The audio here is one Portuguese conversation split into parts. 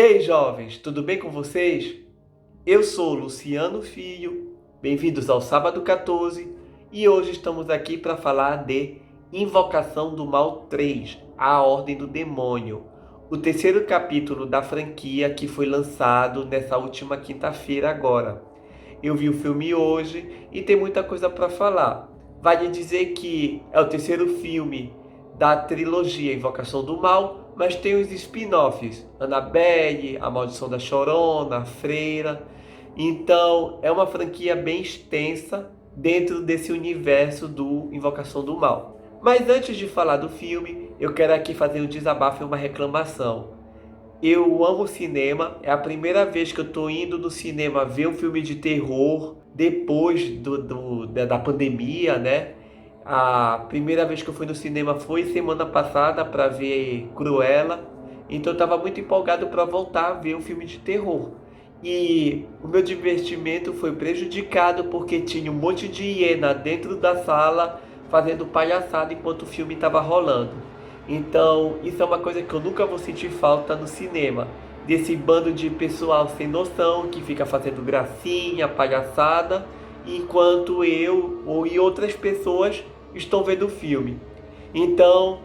Hey jovens, tudo bem com vocês? Eu sou Luciano Filho, bem-vindos ao Sábado 14 e hoje estamos aqui para falar de Invocação do Mal 3, A Ordem do Demônio, o terceiro capítulo da franquia que foi lançado nessa última quinta-feira agora. Eu vi o filme hoje e tem muita coisa para falar. Vale dizer que é o terceiro filme da trilogia Invocação do Mal, mas tem os spin-offs, Annabelle, A Maldição da Chorona, a Freira. Então é uma franquia bem extensa dentro desse universo do Invocação do Mal. Mas antes de falar do filme, eu quero aqui fazer um desabafo e uma reclamação. Eu amo cinema, é a primeira vez que eu tô indo no cinema ver um filme de terror depois da pandemia, né? A primeira vez que eu fui no cinema foi semana passada para ver Cruella, então eu estava muito empolgado para voltar a ver um filme de terror. E o meu divertimento foi prejudicado porque tinha um monte de hiena dentro da sala fazendo palhaçada enquanto o filme estava rolando. Então, isso é uma coisa que eu nunca vou sentir falta no cinema. Desse bando de pessoal sem noção que fica fazendo gracinha, palhaçada, enquanto eu e outras pessoas estão vendo o filme. Então,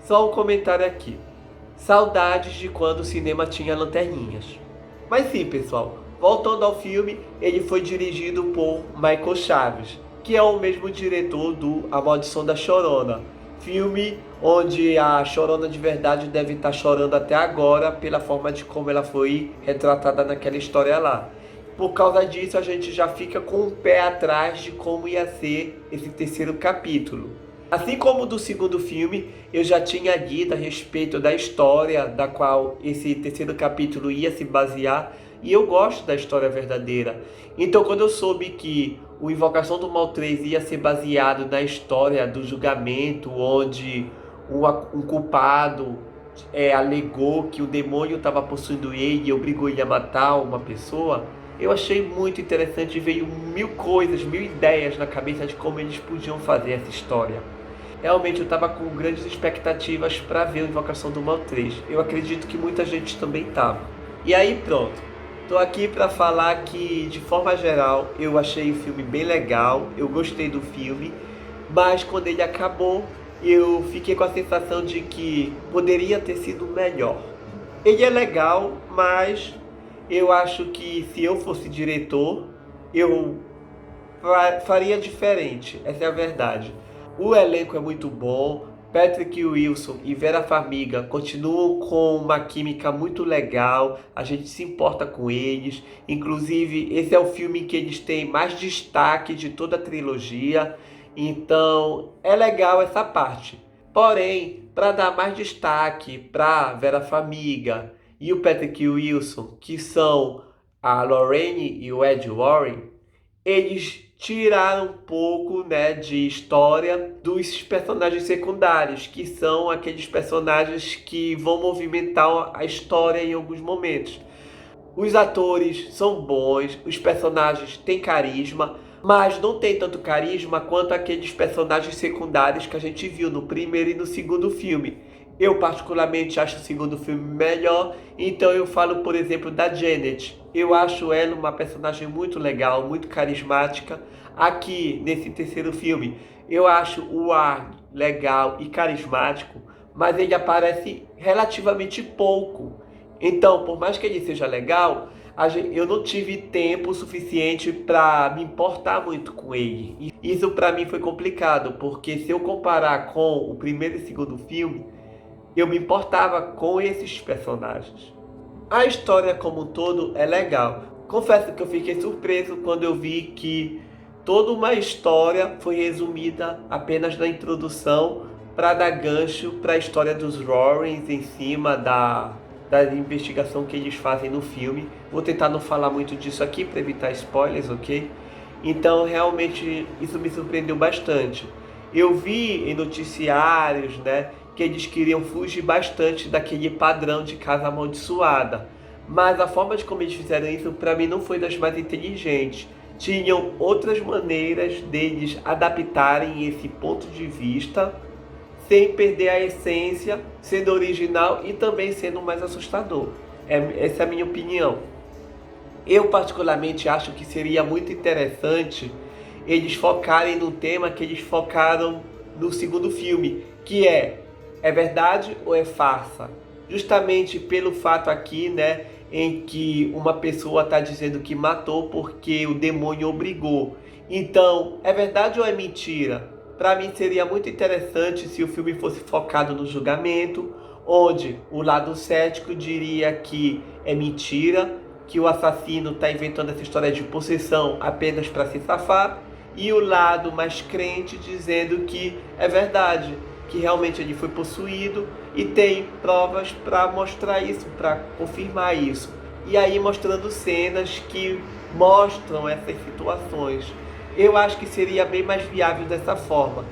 só um comentário aqui. Saudades de quando o cinema tinha lanterninhas. Mas sim, pessoal, voltando ao filme, ele foi dirigido por Michael Chaves, que é o mesmo diretor do A Maldição da Chorona. Filme onde a Chorona de verdade deve estar chorando até agora pela forma de como ela foi retratada naquela história lá. Por causa disso, a gente já fica com o pé atrás de como ia ser esse terceiro capítulo. Assim como do segundo filme, eu já tinha lido a respeito da história da qual esse terceiro capítulo ia se basear, e eu gosto da história verdadeira. Então, quando eu soube que o Invocação do Mal 3 ia ser baseado na história do julgamento, onde um culpado alegou que o demônio estava possuindo ele e obrigou ele a matar uma pessoa, eu achei muito interessante, veio mil coisas, mil ideias na cabeça de como eles podiam fazer essa história. Realmente eu estava com grandes expectativas para ver o Invocação do Mal 3. Eu acredito que muita gente também estava. E aí pronto, estou aqui para falar que de forma geral eu achei o filme bem legal, eu gostei do filme, mas quando ele acabou eu fiquei com a sensação de que poderia ter sido melhor. Ele é legal, mas eu acho que se eu fosse diretor, eu faria diferente, essa é a verdade. O elenco é muito bom, Patrick Wilson e Vera Farmiga continuam com uma química muito legal, a gente se importa com eles. Inclusive, esse é o filme em que eles têm mais destaque de toda a trilogia, então é legal essa parte. Porém, para dar mais destaque para Vera Farmiga e o Patrick Wilson, que são a Lorraine e o Ed Warren, eles tiraram um pouco, né, de história dos personagens secundários, que são aqueles personagens que vão movimentar a história em alguns momentos. Os atores são bons, os personagens têm carisma, mas não tem tanto carisma quanto aqueles personagens secundários que a gente viu no primeiro e no segundo filme. Eu particularmente acho o segundo filme melhor, então eu falo, por exemplo, da Janet. Eu acho ela uma personagem muito legal, muito carismática. Aqui, nesse terceiro filme, eu acho o ar legal e carismático, mas ele aparece relativamente pouco. Então, por mais que ele seja legal, eu não tive tempo suficiente para me importar muito com ele. E isso para mim foi complicado, porque se eu comparar com o primeiro e segundo filme, eu me importava com esses personagens. A história como um todo é legal. Confesso que eu fiquei surpreso quando eu vi que toda uma história foi resumida apenas na introdução para dar gancho para a história dos Warrens em cima da investigação que eles fazem no filme. Vou tentar não falar muito disso aqui para evitar spoilers, ok? Então realmente isso me surpreendeu bastante. Eu vi em noticiários, né, que eles queriam fugir bastante daquele padrão de casa amaldiçoada. Mas a forma de como eles fizeram isso, para mim, não foi das mais inteligentes. Tinham outras maneiras deles adaptarem esse ponto de vista, sem perder a essência, sendo original e também sendo mais assustador. Essa é a minha opinião. Eu particularmente acho que seria muito interessante eles focarem no tema que eles focaram no segundo filme, que é verdade ou é farsa? Justamente pelo fato aqui, né, em que uma pessoa está dizendo que matou porque o demônio obrigou. Então, é verdade ou é mentira? Para mim seria muito interessante se o filme fosse focado no julgamento, onde o lado cético diria que é mentira, que o assassino está inventando essa história de possessão apenas para se safar, e o lado mais crente dizendo que é verdade, que realmente ele foi possuído e tem provas para mostrar isso, para confirmar isso. E aí mostrando cenas que mostram essas situações. Eu acho que seria bem mais viável dessa forma.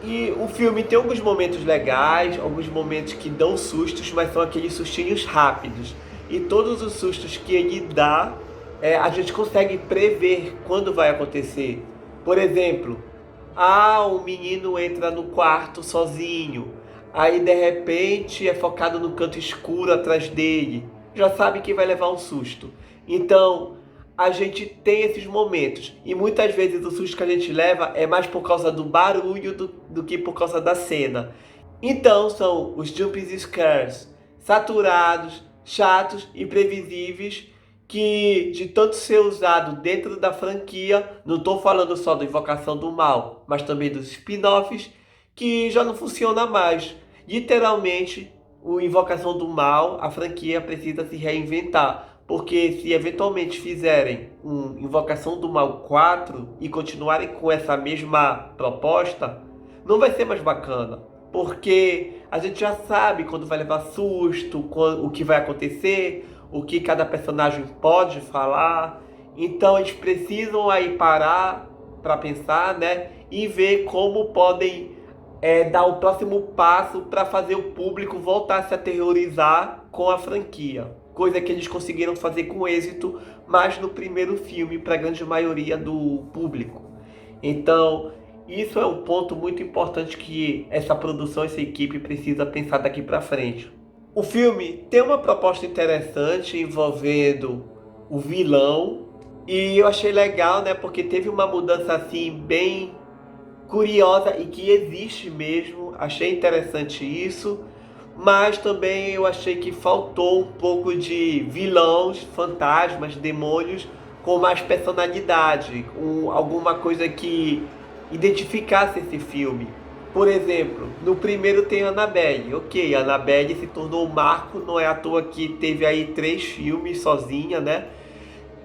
E o filme tem alguns momentos legais, alguns momentos que dão sustos, mas são aqueles sustinhos rápidos. E todos os sustos que ele dá, a gente consegue prever quando vai acontecer. Por exemplo, um menino entra no quarto sozinho, aí de repente é focado no canto escuro atrás dele, já sabe que vai levar um susto. Então, a gente tem esses momentos, e muitas vezes o susto que a gente leva é mais por causa do barulho do que por causa da cena. Então, são os jump scares saturados, chatos e previsíveis, que de tanto ser usado dentro da franquia, não estou falando só da Invocação do Mal, mas também dos spin-offs, que já não funciona mais. Literalmente, o Invocação do Mal, a franquia precisa se reinventar, porque se eventualmente fizerem um Invocação do Mal 4 e continuarem com essa mesma proposta, não vai ser mais bacana, porque a gente já sabe quando vai levar susto, o que vai acontecer, o que cada personagem pode falar. Então eles precisam aí parar para pensar, né, e ver como podem dar o próximo passo para fazer o público voltar a se aterrorizar com a franquia. Coisa que eles conseguiram fazer com êxito, mas no primeiro filme, para a grande maioria do público. Então, isso é um ponto muito importante que essa produção, essa equipe precisa pensar daqui para frente. O filme tem uma proposta interessante envolvendo o vilão, e eu achei legal, né, porque teve uma mudança assim bem curiosa e que existe mesmo. Achei interessante isso, mas também eu achei que faltou um pouco de vilões, fantasmas, demônios com mais personalidade, com alguma coisa que identificasse esse filme. Por exemplo, no primeiro tem a Annabelle. Ok, a Annabelle se tornou um marco, não é à toa que teve aí 3 filmes sozinha, né?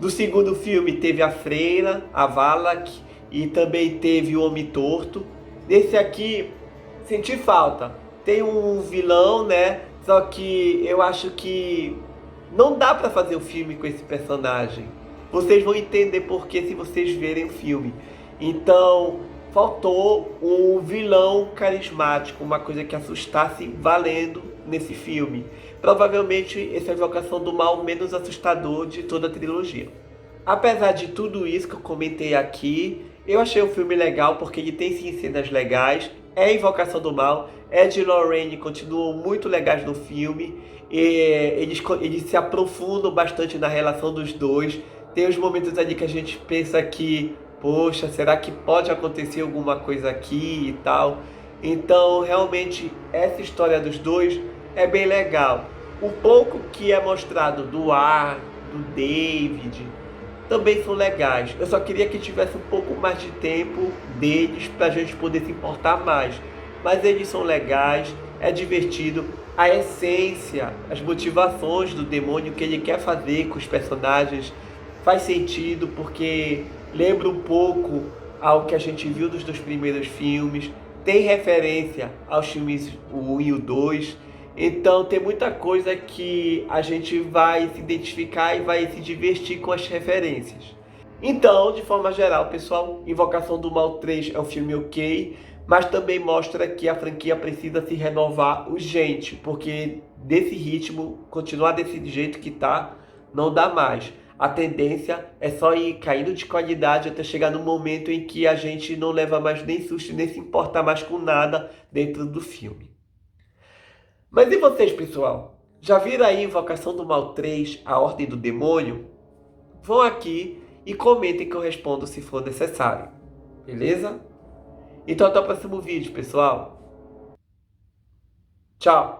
No segundo filme teve a Freira, a Valak, e também teve o Homem Torto. Nesse aqui, senti falta. Tem um vilão, né? Só que eu acho que não dá pra fazer o filme com esse personagem. Vocês vão entender por que se vocês verem o filme. Então, faltou um vilão carismático, uma coisa que assustasse valendo nesse filme. Provavelmente essa é a Invocação do Mal menos assustador de toda a trilogia. Apesar de tudo isso que eu comentei aqui, eu achei o filme legal porque ele tem sim cenas legais, é Invocação do Mal, Ed e Lorraine continuam muito legais no filme, e eles se aprofundam bastante na relação dos dois. Tem os momentos ali que a gente pensa que, poxa, será que pode acontecer alguma coisa aqui e tal? Então, realmente, essa história dos dois é bem legal. O pouco que é mostrado do Ar, do David, também são legais. Eu só queria que tivesse um pouco mais de tempo deles para a gente poder se importar mais. Mas eles são legais, é divertido. A essência, as motivações do demônio que ele quer fazer com os personagens faz sentido, porque lembra um pouco ao que a gente viu dos 2 primeiros filmes. Tem referência aos filmes o 1 e o 2. Então tem muita coisa que a gente vai se identificar e vai se divertir com as referências. Então, de forma geral, pessoal, Invocação do Mal 3 é um filme ok, mas também mostra que a franquia precisa se renovar urgente, porque desse ritmo, continuar desse jeito que tá, não dá mais. A tendência é só ir caindo de qualidade até chegar no momento em que a gente não leva mais nem susto, nem se importa mais com nada dentro do filme. Mas e vocês, pessoal? Já viram aí Invocação do Mal 3, A Ordem do Demônio? Vão aqui e comentem que eu respondo se for necessário. Beleza? Então até o próximo vídeo, pessoal. Tchau!